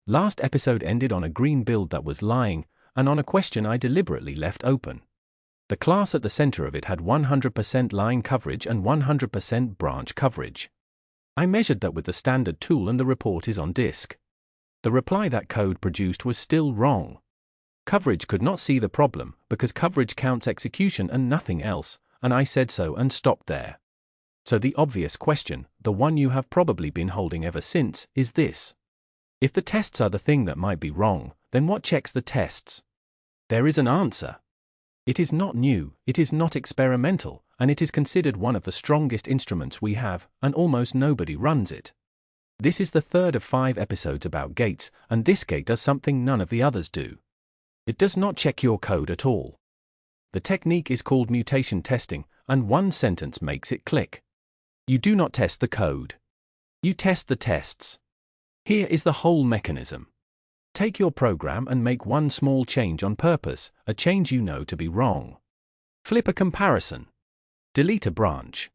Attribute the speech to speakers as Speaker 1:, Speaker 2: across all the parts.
Speaker 1: Last episode ended on a green build that was lying, and on a question I deliberately left open. The class at the center of it had 100% line coverage and 100% branch coverage. I measured that with the standard tool and the report is on disk. The reply that code produced was still wrong. Coverage could not see the problem because coverage counts execution and nothing else, and I said so and stopped there. So the obvious question, the one you have probably been holding ever since, is this. If the tests are the thing that might be wrong, then what checks the tests? There is an answer. It is not new, it is not experimental, and it is considered one of the strongest instruments we have, and almost nobody runs it. This is the third of 5 episodes about gates, and this gate does something none of the others do. It does not check your code at all. The technique is called mutation testing, and one sentence makes it click. You do not test the code. You test the tests. Here is the whole mechanism. Take your program and make one small change on purpose, a change you know to be wrong. Flip a comparison. Delete a branch.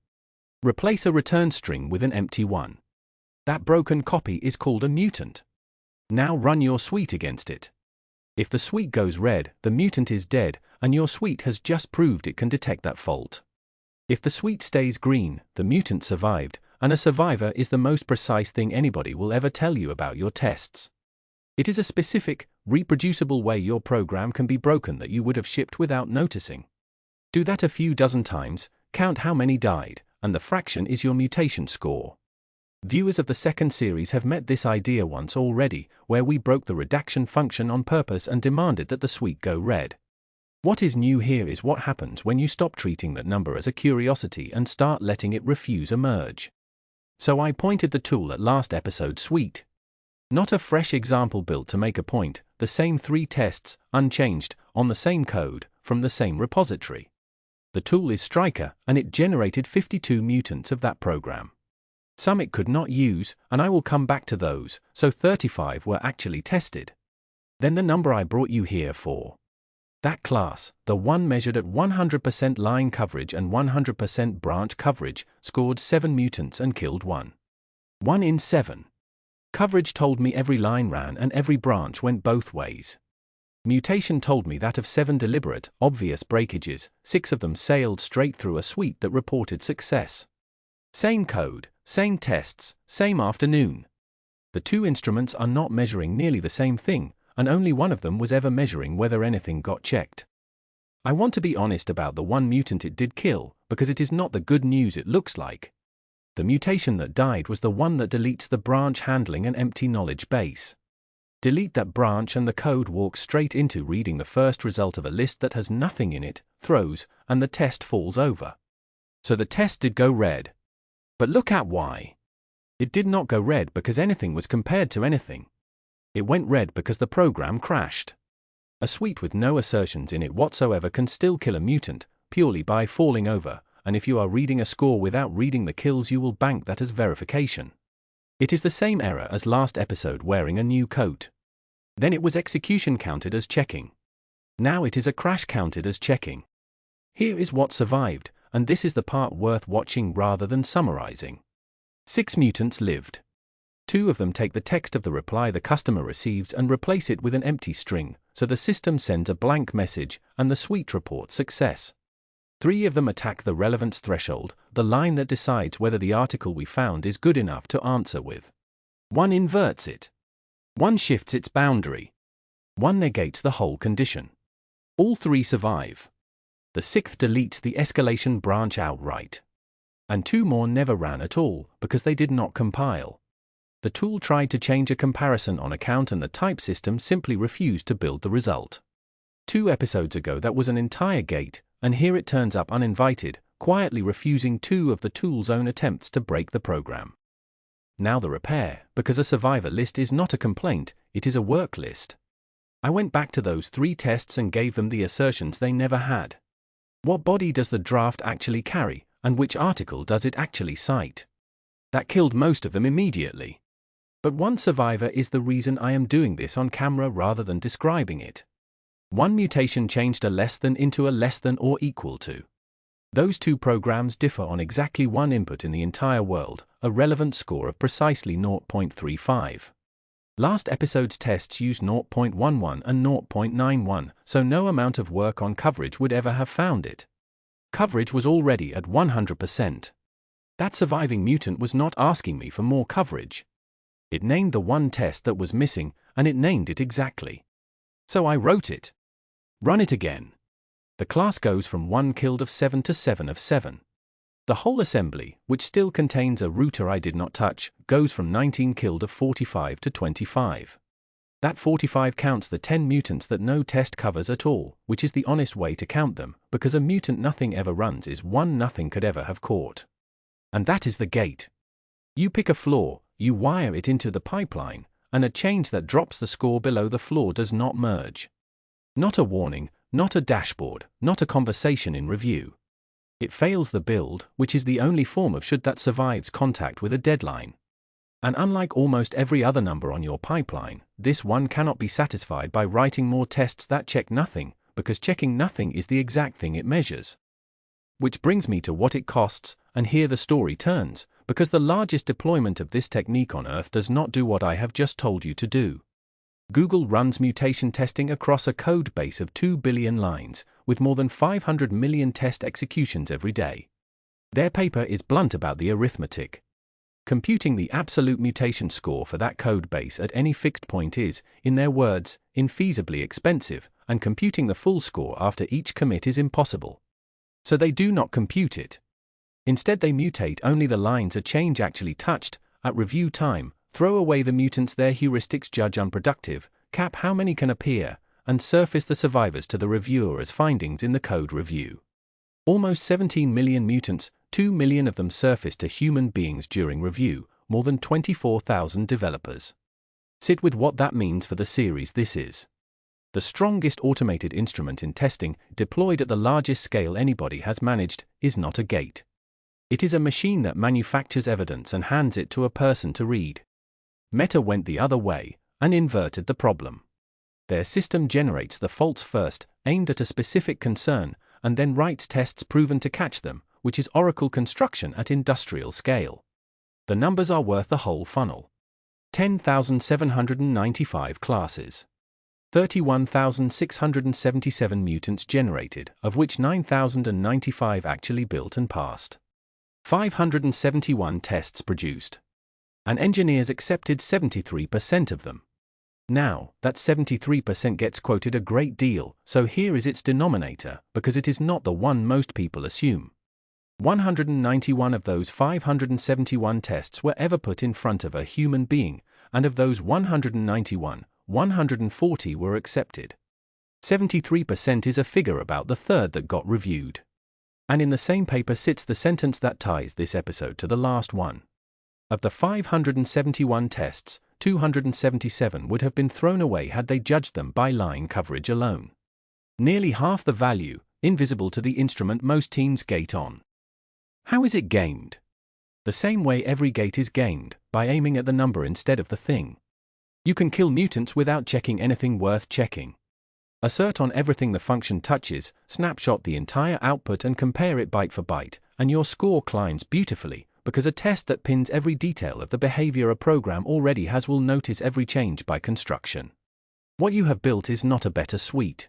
Speaker 1: Replace a return string with an empty one. That broken copy is called a mutant. Now run your suite against it. If the suite goes red, the mutant is dead, and your suite has just proved it can detect that fault. If the suite stays green, the mutant survived, and a survivor is the most precise thing anybody will ever tell you about your tests. It is a specific, reproducible way your program can be broken that you would have shipped without noticing. Do that a few dozen times, count how many died, and the fraction is your mutation score. Viewers of the second series have met this idea once already, where we broke the redaction function on purpose and demanded that the suite go red. What is new here is what happens when you stop treating that number as a curiosity and start letting it refuse a merge. So I pointed the tool at last episode's suite. Not a fresh example built to make a point, the same 3 tests, unchanged, on the same code, from the same repository. The tool is Striker, and it generated 52 mutants of that program. Some it could not use, and I will come back to those, so 35 were actually tested. Then the number I brought you here for. That class, the one measured at 100% line coverage and 100% branch coverage, scored 7 mutants and killed 1. 1 in 7. Coverage told me every line ran and every branch went both ways. Mutation told me that of 7 deliberate, obvious breakages, 6 of them sailed straight through a suite that reported success. Same code, same tests, same afternoon. The 2 instruments are not measuring nearly the same thing, and only one of them was ever measuring whether anything got checked. I want to be honest about the 1 mutant it did kill, because it is not the good news it looks like. The mutation that died was the one that deletes the branch handling an empty knowledge base. Delete that branch and the code walks straight into reading the first result of a list that has nothing in it, throws, and the test falls over. So the test did go red. But look at why. It did not go red because anything was compared to anything. It went red because the program crashed. A suite with no assertions in it whatsoever can still kill a mutant, purely by falling over, and if you are reading a score without reading the kills you will bank that as verification. It is the same error as last episode wearing a new coat. Then it was execution counted as checking. Now it is a crash counted as checking. Here is what survived, and this is the part worth watching rather than summarizing. 6 mutants lived. 2 of them take the text of the reply the customer receives and replace it with an empty string, so the system sends a blank message, and the suite reports success. 3 of them attack the relevance threshold, the line that decides whether the article we found is good enough to answer with. 1 inverts it. 1 shifts its boundary. 1 negates the whole condition. All 3 survive. The 6th deletes the escalation branch outright. And 2 more never ran at all, because they did not compile. The tool tried to change a comparison on account and the type system simply refused to build the result. 2 episodes ago that was an entire gate, and here it turns up uninvited, quietly refusing 2 of the tool's own attempts to break the program. Now the repair, because a survivor list is not a complaint, it is a work list. I went back to those 3 tests and gave them the assertions they never had. What body does the draft actually carry, and which article does it actually cite? That killed most of them immediately. But 1 survivor is the reason I am doing this on camera rather than describing it. 1 mutation changed a less than into a less than or equal to. Those 2 programs differ on exactly 1 input in the entire world, a relevant score of precisely 0.35. Last episode's tests used 0.11 and 0.91, so no amount of work on coverage would ever have found it. Coverage was already at 100%. That surviving mutant was not asking me for more coverage. It named the one test that was missing, and it named it exactly. So I wrote it. Run it again. The class goes from 1 killed of 7 to 7 of 7. The whole assembly, which still contains a router I did not touch, goes from 19 killed of 45 to 25. That 45 counts the 10 mutants that no test covers at all, which is the honest way to count them, because a mutant nothing ever runs is one nothing could ever have caught. And that is the gate. You pick a flaw, you wire it into the pipeline, and a change that drops the score below the flaw does not merge. Not a warning, not a dashboard, not a conversation in review. It fails the build, which is the only form of should that survives contact with a deadline. And unlike almost every other number on your pipeline, this one cannot be satisfied by writing more tests that check nothing, because checking nothing is the exact thing it measures. Which brings me to what it costs, and here the story turns, because the largest deployment of this technique on Earth does not do what I have just told you to do. Google runs mutation testing across a code base of 2 billion lines, with more than 500 million test executions every day. Their paper is blunt about the arithmetic. Computing the absolute mutation score for that code base at any fixed point is, in their words, infeasibly expensive, and computing the full score after each commit is impossible. So they do not compute it. Instead they mutate only the lines a change actually touched, at review time, throw away the mutants their heuristics judge unproductive, cap how many can appear, and surface the survivors to the reviewer as findings in the code review. Almost 17 million mutants, 2 million of them surfaced to human beings during review, more than 24,000 developers. Sit with what that means for the series this is. The strongest automated instrument in testing, deployed at the largest scale anybody has managed, is not a gate. It is a machine that manufactures evidence and hands it to a person to read. Meta went the other way, and inverted the problem. Their system generates the faults first, aimed at a specific concern, and then writes tests proven to catch them, which is Oracle construction at industrial scale. The numbers are worth the whole funnel. 10,795 classes. 31,677 mutants generated, of which 9,095 actually built and passed. 571 tests produced. And engineers accepted 73% of them. Now, that 73% gets quoted a great deal, so here is its denominator, because it is not the one most people assume. 191 of those 571 tests were ever put in front of a human being, and of those 191, 140 were accepted. 73% is a figure about the third that got reviewed. And in the same paper sits the sentence that ties this episode to the last one. Of the 571 tests, 277 would have been thrown away had they judged them by line coverage alone. Nearly half the value, invisible to the instrument most teams gate on. How is it gamed? The same way every gate is gamed, by aiming at the number instead of the thing. You can kill mutants without checking anything worth checking. Assert on everything the function touches, snapshot the entire output and compare it byte for byte, and your score climbs beautifully, because a test that pins every detail of the behavior a program already has will notice every change by construction. What you have built is not a better suite.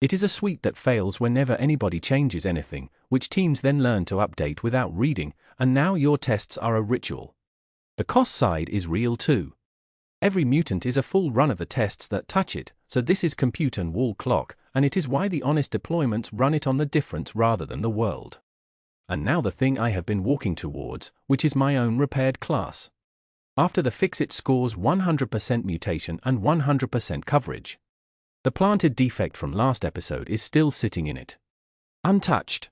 Speaker 1: It is a suite that fails whenever anybody changes anything, which teams then learn to update without reading, and now your tests are a ritual. The cost side is real too. Every mutant is a full run of the tests that touch it, so this is compute and wall clock, and it is why the honest deployments run it on the difference rather than the world. And now the thing I have been walking towards, which is my own repaired class. After the fix it scores 100% mutation and 100% coverage. The planted defect from last episode is still sitting in it. Untouched.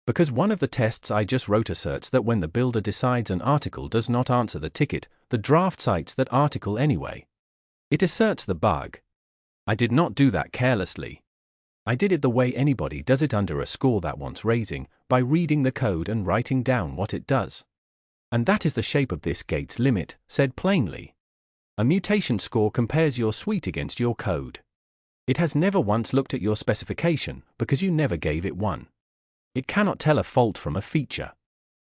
Speaker 1: Because one of the tests I just wrote asserts that when the builder decides an article does not answer the ticket, the draft cites that article anyway. It asserts the bug. I did not do that carelessly. I did it the way anybody does it under a score that wants raising, by reading the code and writing down what it does. And that is the shape of this gate's limit, said plainly. A mutation score compares your suite against your code. It has never once looked at your specification, because you never gave it one. It cannot tell a fault from a feature.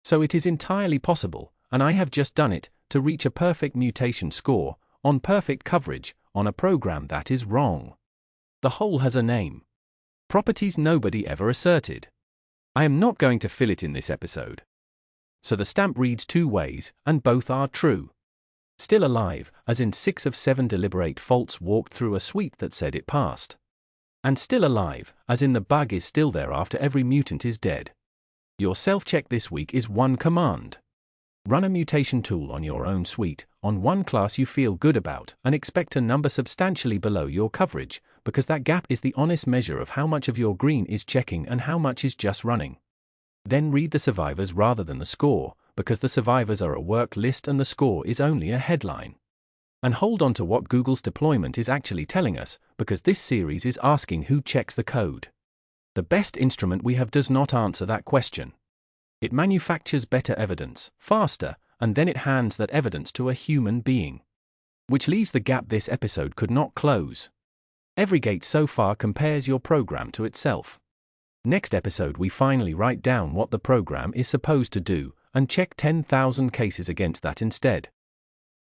Speaker 1: So it is entirely possible, and I have just done it, to reach a perfect mutation score, on perfect coverage, on a program that is wrong. The whole has a name. Properties nobody ever asserted. I am not going to fill it in this episode. So the stamp reads two ways, and both are true. Still alive, as in 6 of 7 deliberate faults walked through a suite that said it passed. And still alive, as in the bug is still there after every mutant is dead. Your self-check this week is one command. Run a mutation tool on your own suite, on one class you feel good about, and expect a number substantially below your coverage, because that gap is the honest measure of how much of your green is checking and how much is just running. Then read the survivors rather than the score, because the survivors are a work list and the score is only a headline. And hold on to what Google's deployment is actually telling us, because this series is asking who checks the code. The best instrument we have does not answer that question. It manufactures better evidence, faster, and then it hands that evidence to a human being. Which leaves the gap this episode could not close. Every gate so far compares your program to itself. Next episode we finally write down what the program is supposed to do, and check 10,000 cases against that instead.